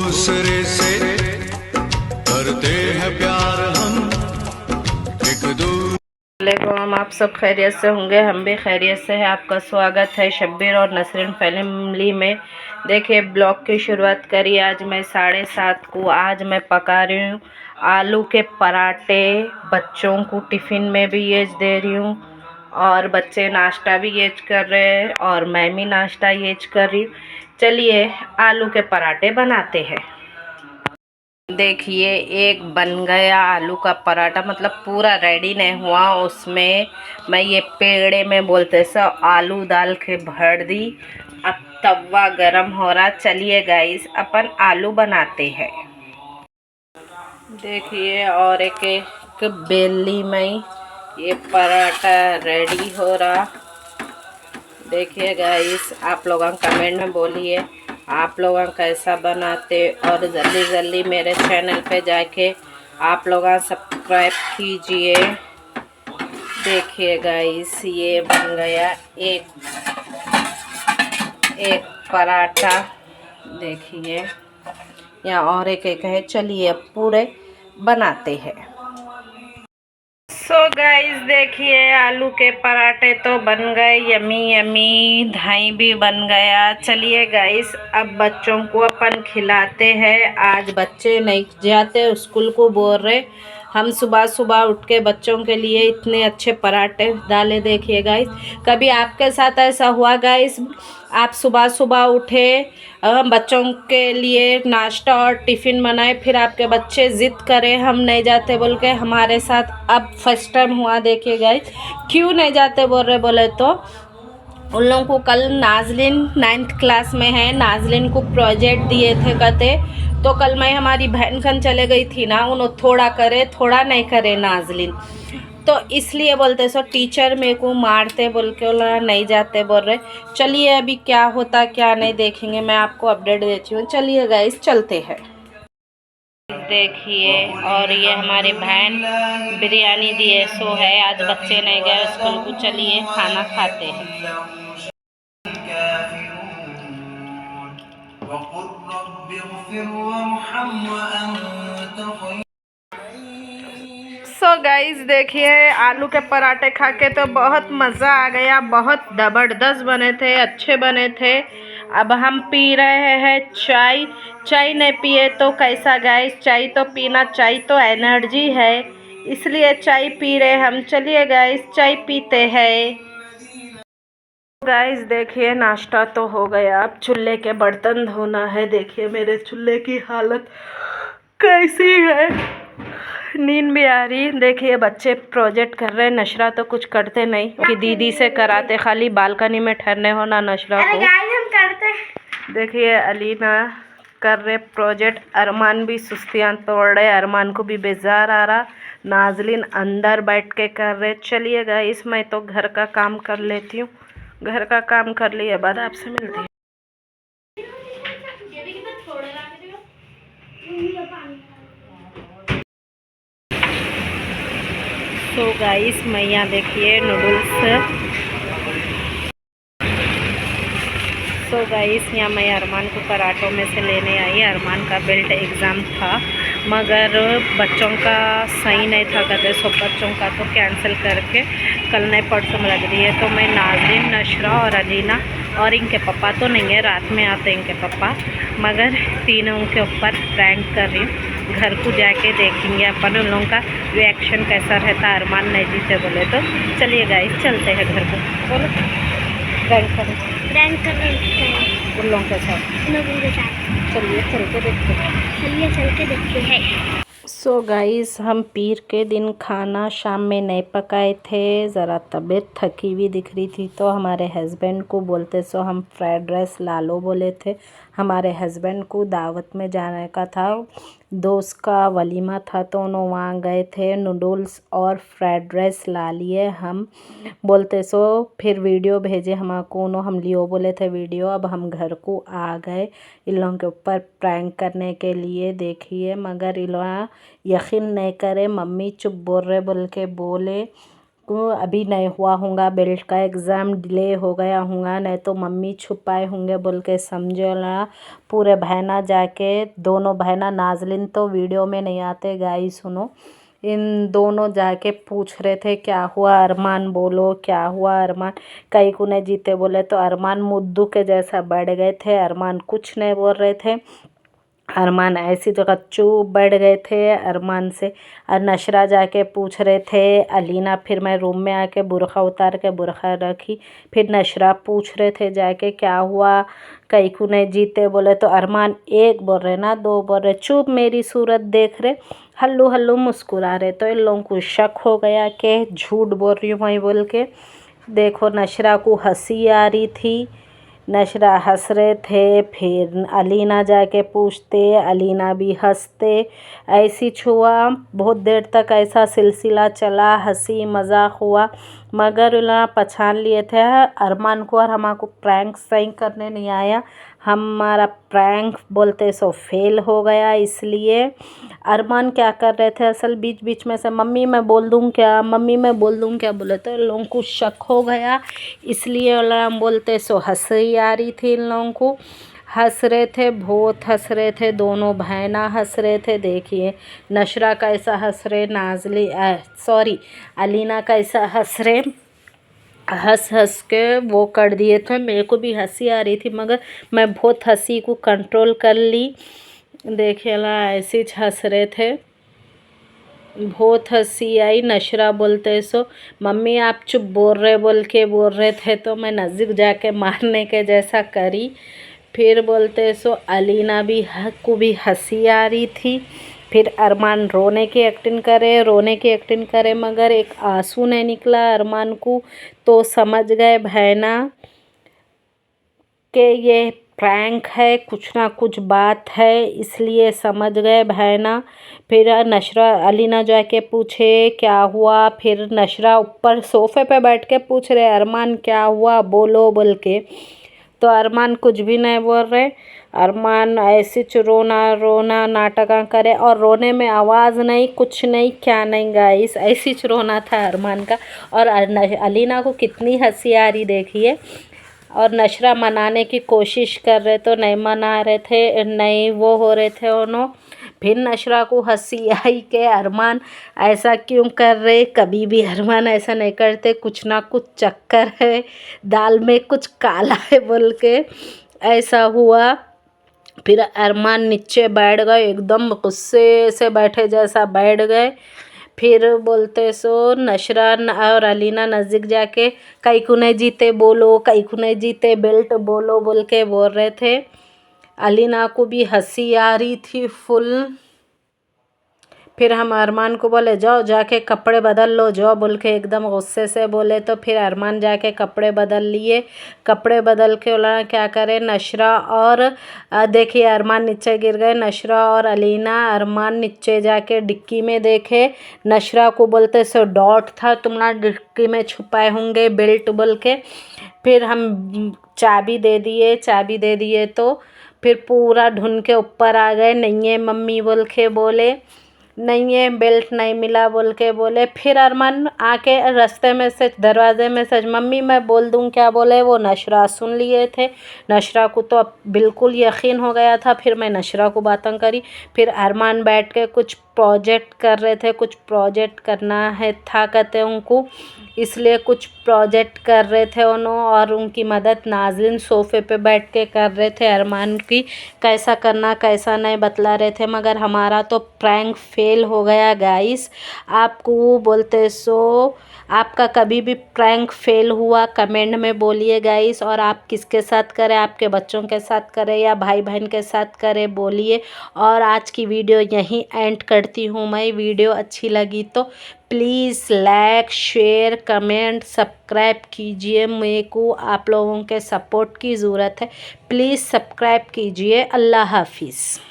दूसरे से करते हैं प्यार हम एक दूसरे को। हम आप सब खैरियत से होंगे, हम भी खैरियत से हैं। आपका स्वागत है शब्बीर और नसरीन फैमिली में। देखिए ब्लॉग की शुरुआत करी। आज मैं 7:30 को आज मैं पका रही हूँ आलू के पराठे। बच्चों को टिफ़िन में भी ये दे रही हूँ और बच्चे नाश्ता भी ये कर रहे हैं और मैं भी नाश्ता ये कर रही हूँ। चलिए आलू के पराठे बनाते हैं। देखिए एक बन गया आलू का पराठा, मतलब पूरा रेडी नहीं हुआ। उसमें मैं ये पेड़े में बोलते सब आलू डाल के भर दी। अब तवा गरम हो रहा। चलिए गाइस अपन आलू बनाते हैं। देखिए और एक बेली में ये पराठा रेडी हो रहा। देखिए गाइस आप लोग कमेंट में बोलिए आप लोग कैसा बनाते और जल्दी जल्दी मेरे चैनल पे जाके आप लोग सब्सक्राइब कीजिए। देखिए गाइस ये बन गया एक पराठा। देखिए यहाँ और एक है। चलिए अब पूरे बनाते हैं। सो गाइस देखिए आलू के पराठे तो बन गए यमी यमी। दही भी बन गया। चलिए गाइस अब बच्चों को अपन खिलाते हैं। आज बच्चे नहीं जाते स्कूल को, बोल रहे हम सुबह सुबह उठ के बच्चों के लिए इतने अच्छे पराठे डाले। देखिए गाइस कभी आपके साथ ऐसा हुआ गाइस? आप सुबह सुबह उठे बच्चों के लिए नाश्ता और टिफ़िन बनाए, फिर आपके बच्चे ज़िद करें हम नहीं जाते बोल के। हमारे साथ अब फर्स्ट टाइम हुआ। देखिए गाइस क्यों नहीं जाते बोल रहे बोले तो उन लोगों को कल नाजलिन 9th क्लास में है, नाजलिन को प्रोजेक्ट दिए थे कहते। तो कल मैं हमारी बहन खन चले गई थी ना, उन्होंने थोड़ा करे थोड़ा नहीं करे नाजलिन, तो इसलिए बोलते सो टीचर मेरे को मारते बोल के बोला नहीं जाते बोल रहे। चलिए अभी क्या होता क्या नहीं देखेंगे, मैं आपको अपडेट देती हूँ। चलिए गाइस चलते हैं। देखिए और ये हमारी बहन बिरयानी दिए सो है। आज बच्चे नहीं गए स्कूल को। चलिए खाना खाते हैं। सो गाइस देखिए आलू के पराठे खा के तो बहुत मज़ा आ गया। बहुत ज़बरदस्त बने थे, अच्छे बने थे। अब हम पी रहे हैं चाय। चाय नहीं पिए तो कैसा गाइस? चाय तो पीना, चाय तो एनर्जी है, इसलिए चाय पी रहे हम। चलिए गाइस चाय पीते हैं। गाइस देखिए नाश्ता तो हो गया। अब चूल्हे के बर्तन धोना है। देखिए मेरे चूल्हे की हालत कैसी है, नींद भी आ रही। देखिए बच्चे प्रोजेक्ट कर रहे हैं। नशरा तो कुछ करते नहीं कि दीदी से कराते, खाली बालकनी में ठहरने हो ना नशरा को। हम करते। देखिए अलीना कर रहे प्रोजेक्ट। अरमान भी सुस्तियाँ तोड़ रहे। अरमान को भी बेजार आ रहा। नाजलिन अंदर बैठ के कर रहे। चलिए गाइस मैं तो घर का काम कर लेती हूँ। घर का काम कर लिए बाद आपसे मिलती हूँ। तो गाइस मैं यहाँ देखिए नूडल्स। तो गाइस यहाँ मैं अरमान को पराठों में से लेने आई। अरमान का बेल्ट एग्ज़ाम था मगर बच्चों का सही नहीं था कहते, सब बच्चों का तो कैंसिल करके कल नहीं परसों में लग रही है। तो मैं नाज़रीन, नशरा और अलीना और इनके पापा तो नहीं है, रात में आते इनके पापा, मगर तीनों के ऊपर प्रैंक कर रही हूँ। घर को जाके देखेंगे अपन उन लोगों का रिएक्शन कैसा रहता। अरमान नहीं जीते बोले तो। चलिए गाइस चलते हैं घर को। बोलो प्रैंक करें उन लोगों के साथ। चलिए चल के देखते हैं। सो गाइस हम पीर के दिन खाना शाम में नहीं पकाए थे। ज़रा तबीयत थकी हुई दिख रही थी तो हमारे हस्बैंड को बोलते सो हम फ्राइड राइस ला लो बोले थे। हमारे हस्बैंड को दावत में जाने का था, दोस्त का वलीमा था तो उन्होंने वहाँ गए थे। नूडल्स और फ्राइड राइस ला लिए हम बोलते सो। फिर वीडियो भेजे हमको उन्होंने, हम लियो बोले थे वीडियो। अब हम घर को आ गए इन लोगों के ऊपर प्रैंक करने के लिए। देखिए मगर इन लोग यकीन नहीं करे, मम्मी चुप बोल रहे बोल के बोले को अभी नहीं हुआ होगा, बेल्ट का एग्ज़ाम डिले हो गया होगा, नहीं तो मम्मी छुपाए होंगे बोल के समझो ना। पूरे बहना जाके, दोनों बहना, नाजलिन तो वीडियो में नहीं आते गाइस, सुनो, इन दोनों जाके पूछ रहे थे क्या हुआ अरमान, बोलो क्या हुआ अरमान। कई को नहीं जीते बोले तो अरमान मुद्दू के जैसा बैठ गए थे, अरमान कुछ नहीं बोल रहे थे। अरमान ऐसी जगह चुप बैठ गए थे अरमान से। और नशरा जाके पूछ रहे थे अलीना, फिर मैं रूम में आके बुरखा उतार के बुरखा रखी, फिर नशरा पूछ रहे थे जाके क्या हुआ, कई को नहीं जीते बोले तो अरमान एक बोल रहे ना दो बोल रहे, चुप मेरी सूरत देख रहे, हल्लू हल्लू मुस्कुरा रहे। तो इन लोगों को शक हो गया कि झूठ बोल रही हूँ मैं बोल के। देखो नशरा को हंसी आ रही थी, नशरा हंस रहे थे, फिर अलीना जाके पूछते, अलीना भी हंसते, ऐसी छुआ बहुत देर तक ऐसा सिलसिला चला, हंसी मजाक हुआ। मगर ना पहचान लिए थे अरमान को, और हमारे को प्रैंक सही करने नहीं आया, हमारा प्रैंक बोलते सो फेल हो गया। इसलिए अरमान क्या कर रहे थे असल बीच बीच में से मम्मी मैं बोल दूँ क्या, मम्मी मैं बोल दूँ क्या बोले, तो इन लोगों को शक हो गया, इसलिए हम बोलते सो हंसी आ रही थी इन लोगों को। हंस रहे थे, बहुत हंस रहे थे, दोनों बहना हंस रहे थे। देखिए नशरा कैसा हंस रहे, सॉरी अलीना कैसा हंस रहे, हंस हंस के वो कर दिए थे। मेरे को भी हंसी आ रही थी मगर मैं बहुत हंसी को कंट्रोल कर ली। देखिए ला ऐसे ही हंस रहे थे, बहुत हंसी आई। नशरा बोलते सो मम्मी आप चुप बोल रहे थे तो मैं नज़दीक जाके मारने के जैसा करी। फिर बोलते सो अलीना भी को भी हंसी आ रही थी। फिर अरमान रोने की एक्टिंग करे मगर एक आंसू नहीं निकला अरमान को। तो समझ गए बहना कि ये प्रैंक है, कुछ ना कुछ बात है, इसलिए समझ गए बहना। फिर नशरा अलीना जाके पूछे क्या हुआ, फिर नशरा ऊपर सोफ़े पे बैठ के पूछ रहे अरमान क्या हुआ बोलो बोल के। तो अरमान कुछ भी नहीं बोल रहे, अरमान ऐसे रोना नाटक करे, और रोने में आवाज़ नहीं कुछ नहीं क्या नहीं गाइस, ऐसे रोना था अरमान का। और अलीना को कितनी हंसी आ रही देखिए। और नशरा मनाने की कोशिश कर रहे तो नहीं मना रहे थे, नहीं वो हो रहे थे उन्होंने। फिर नशरा को हंसी आई कि अरमान ऐसा क्यों कर रहे, कभी भी अरमान ऐसा नहीं करते, कुछ ना कुछ चक्कर है, दाल में कुछ काला है बोल के ऐसा हुआ। फिर अरमान नीचे बैठ गए, एकदम गुस्से से बैठे जैसा बैठ गए। फिर बोलते सो नशरा और अलीना नज़दीक जाके कई को नहीं जीते बोलो, कई को नहीं जीते बेल्ट बोलो बोल के बोल रहे थे। अलीना को भी हंसी आ रही थी फुल। फिर हम अरमान को बोले जाओ जाके कपड़े बदल लो जाओ बोल के एकदम गुस्से से बोले। तो फिर अरमान जाके कपड़े बदल लिए, कपड़े बदल के बोला क्या करे नशरा और देखिए अरमान नीचे गिर गए, नशरा और अलीना। अरमान नीचे जाके डिक्की में देखे, नशरा को बोलते सो डॉट था तुम्हारा डिक्की में छुपाए होंगे बेल्ट बोल के। फिर हम चाबी दे दिए तो फिर पूरा ढूंढ के ऊपर आ गए, नहीं है मम्मी बोल के बोले, नहीं है बेल्ट नहीं मिला बोल के बोले। फिर अरमान आके रास्ते में से दरवाजे में से मम्मी मैं बोल दूं क्या बोले, वो नशरा सुन लिए थे। नशरा को तो अब बिल्कुल यकीन हो गया था। फिर मैं नशरा को बातें करी, फिर अरमान बैठ के कुछ प्रोजेक्ट कर रहे थे, कुछ प्रोजेक्ट करना है था कहते उनको, इसलिए कुछ प्रोजेक्ट कर रहे थे उन्होंने। और उनकी मदद नाज़रीन सोफ़े पे बैठ के कर रहे थे, अरमान की कैसा करना कैसा नहीं बतला रहे थे। मगर हमारा तो प्रैंक फेल हो गया गाइस। आपको बोलते सो आपका कभी भी प्रैंक फेल हुआ कमेंट में बोलिए गाइस, और आप किसके साथ करें, आपके बच्चों के साथ करें या भाई बहन के साथ करें बोलिए। और आज की वीडियो यहीं एंड करती हूँ मैं। वीडियो अच्छी लगी तो please like share comment subscribe कीजिए, मेरे को आप लोगों के सपोर्ट की ज़रूरत है, प्लीज़ सब्सक्राइब कीजिए। अल्लाह हाफिज़।